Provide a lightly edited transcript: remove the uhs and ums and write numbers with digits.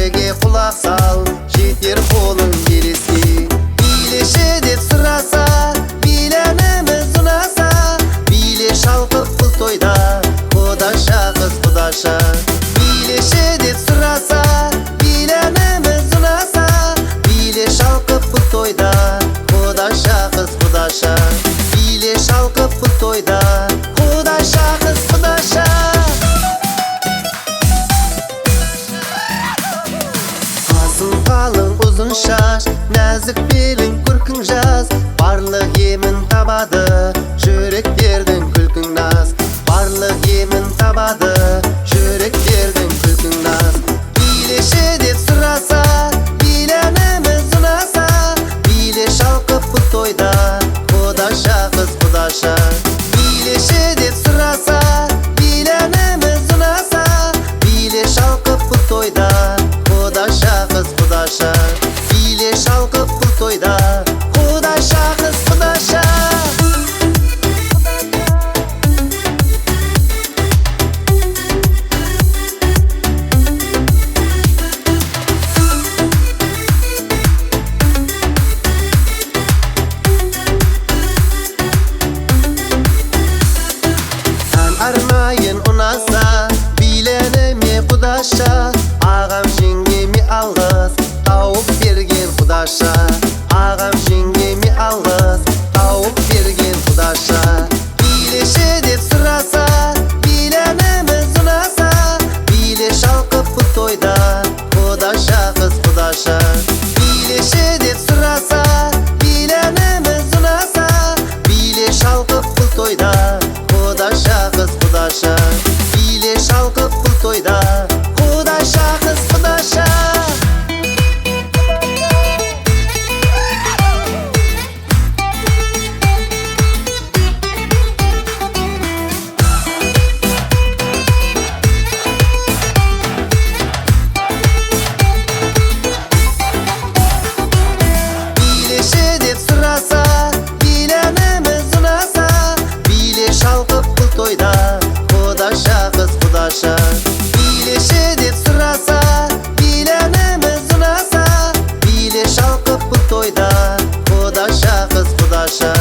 Bileге kulak sal, жетер қолың келеске. Билеші деп сұраса, биленіміз ұнаса, биле шалқып бұл тойда, құдаша қыз құдаша. Билеші деп сұраса, биленіміз ұнаса, биле шалқып бұл тойда, құдаша қыз құдаша. Биле шалқып бұл тойда, құдаша қыз құдаша. Қасың қалың ұзын шаш, нәзік белің көркің жаз, барлық емін табады, жүректердің күлкің наз. Барлық емін табады, жүректердің күлкің наз. Билеші деп сұраса, биленіміз ұнаса, биле шалқып бұл тойда, құдаша қыз құдаша. Билеші деп сұраса, биленіміз ұнаса, биле шалқып бұл тойда, құдаша қыз құдаша. Биле шалқып бұл тойда, құдаша қыз құдаша. Арнайын ұнаса, биленіме құдаша, ағам жеңгеме алғыс, тауып берген құдаша. Ағам жеңгеме алғыс, тауып берген құдаша. Билеші деп сұраса, биленіміз ұнаса, биле шалқып бұл тойда, құдаша қыз құдаша. Билеші деп сұраса, биленіміз ұнаса, биле шалқып бұл тойда, құдаша қыз құдаша. Биле шалқып бұл тойда, құдаша қыз құдаша. Билеші деп сұраса, биленіміз ұнаса, биле шалқып бұл тойда, құдаша қыз құдаша. Билеші деп сұраса, биленіміз ұнаса, биле шалқып бұл тойда, құдаша қыз құдаша.